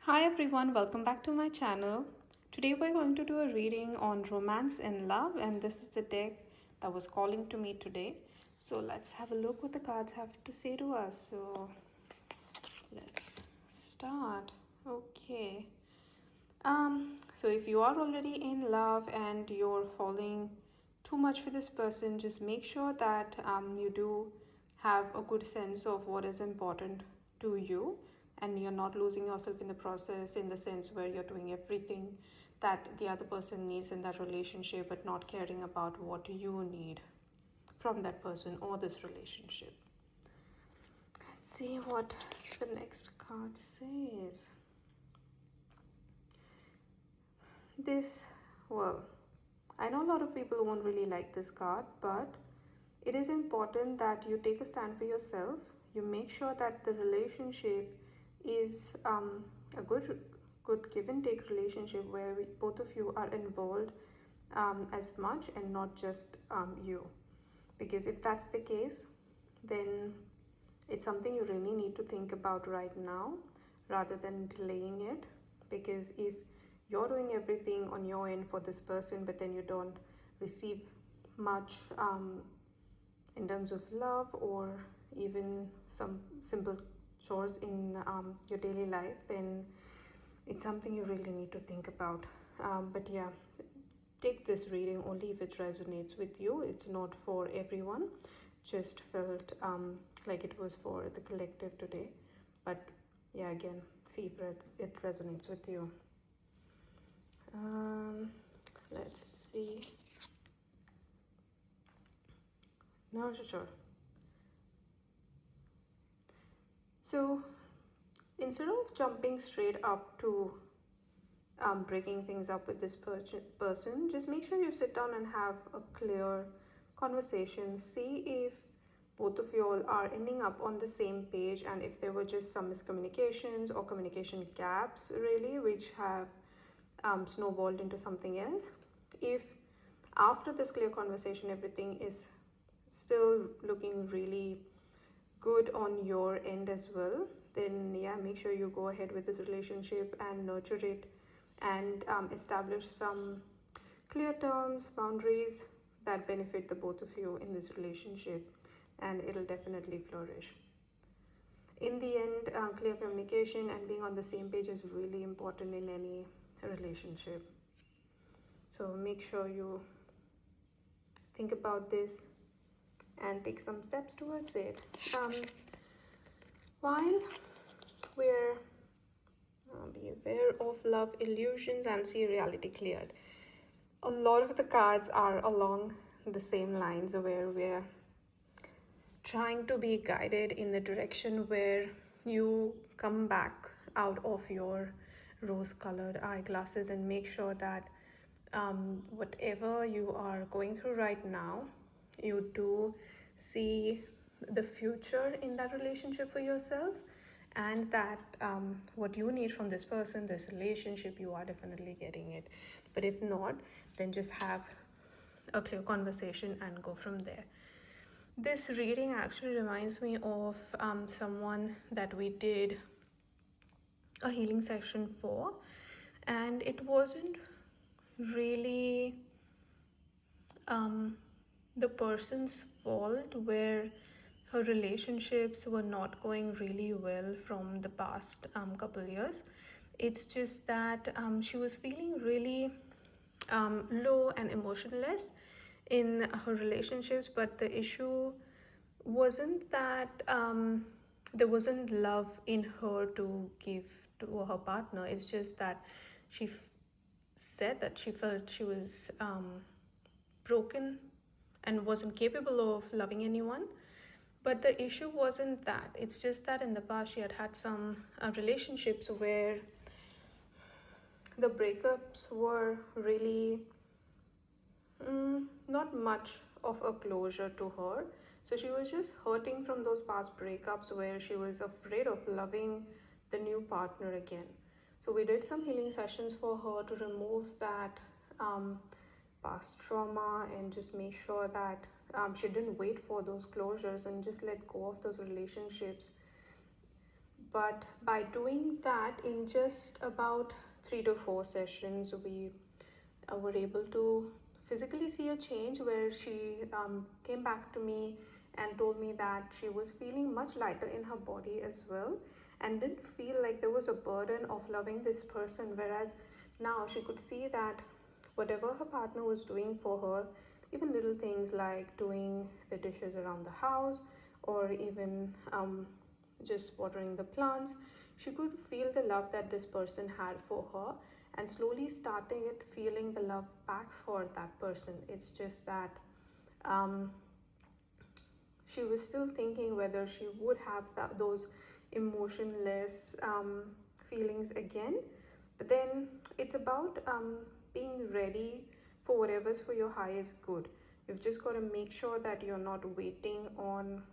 Hi everyone, welcome back to my channel. Today we're going to do a reading on romance and love, and this is the deck that was calling to me today. So let's have a look what the cards have to say to us. So let's start. Okay. So if you are already in love and you're falling too much for this person, just make sure that you do have a good sense of what is important to you, and you're not losing yourself in the process, in the sense where you're doing everything that the other person needs in that relationship but not caring about what you need from that person or this relationship. Let's see what the next card says. This, well, I know a lot of people won't really like this card, but it is important that you take a stand for yourself. You make sure that the relationship is a good give and take relationship where both of you are involved as much and not just you. Because if that's the case, then it's something you really need to think about right now rather than delaying it. Because if you're doing everything on your end for this person, but then you don't receive much in terms of love or even some simple chores in your daily life, then it's something you really need to think about. But yeah, take this reading only if it resonates with you. It's not for everyone. Just felt like it was for the collective today. But yeah, again, see if it resonates with you. Let's see. No, sure. So instead of jumping straight up to breaking things up with this person, just make sure you sit down and have a clear conversation. See if both of you all are ending up on the same page, and if there were just some miscommunications or communication gaps, really, which have snowballed into something else. If after this clear conversation everything is still looking really good on your end as well, then yeah, make sure you go ahead with this relationship and nurture it and establish some clear terms, boundaries that benefit the both of you in this relationship, and it'll definitely flourish. In the end, clear communication and being on the same page is really important in any relationship. So make sure you think about this and take some steps towards it. While we're beware of love illusions and see reality cleared. A lot of the cards are along the same lines where we're trying to be guided in the direction where you come back out of your rose-colored eyeglasses and make sure that whatever you are going through right now, you do see the future in that relationship for yourself, and that what you need from this person, this relationship, you are definitely getting it. But if not, then just have a clear conversation and go from there. This reading actually reminds me of someone that we did a healing session for, and it wasn't really the person's fault where her relationships were not going really well from the past couple years. It's just that she was feeling really low and emotionless in her relationships, but the issue wasn't that there wasn't love in her to give to her partner. It's just that she said that she felt she was broken and wasn't capable of loving anyone. But the issue wasn't that. It's just that in the past she had had some relationships where the breakups were really not much of a closure to her. So she was just hurting from those past breakups where she was afraid of loving the new partner again. So we did some healing sessions for her to remove that past trauma and just make sure that she didn't wait for those closures and just let go of those relationships. But by doing that in just about 3 to 4 sessions, we were able to physically see a change where she came back to me and told me that she was feeling much lighter in her body as well, and didn't feel like there was a burden of loving this person. Whereas now she could see that whatever her partner was doing for her, even little things like doing the dishes around the house, or even just watering the plants, she could feel the love that this person had for her, and slowly started feeling the love back for that person. It's just that she was still thinking whether she would have those emotionless feelings again. But then it's about being ready for whatever's for your highest good. You've just got to make sure that you're not waiting on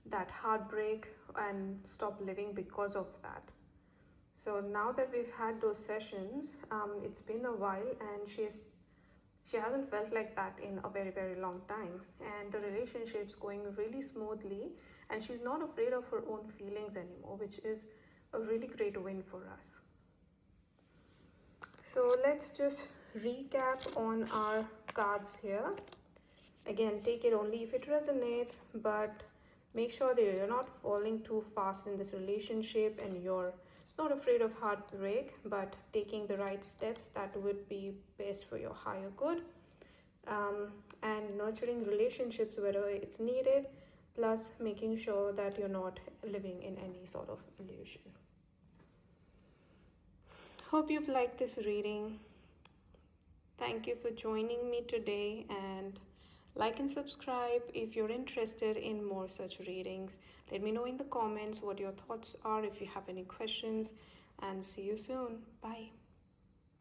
that heartbreak and stop living because of that. So now that we've had those sessions, it's been a while, and she hasn't felt like that in a very long time, and the relationship's going really smoothly, and she's not afraid of her own feelings anymore, which is a really great win for us. So let's just recap on our cards here. Again, take it only if it resonates, but make sure that you're not falling too fast in this relationship, and you're not afraid of heartbreak, but taking the right steps that would be best for your higher good, and nurturing relationships wherever it's needed, plus making sure that you're not living in any sort of illusion. Hope you've liked this reading. Thank you for joining me today, and like and subscribe if you're interested in more such readings. Let me know in the comments what your thoughts are if you have any questions, and see you soon. Bye.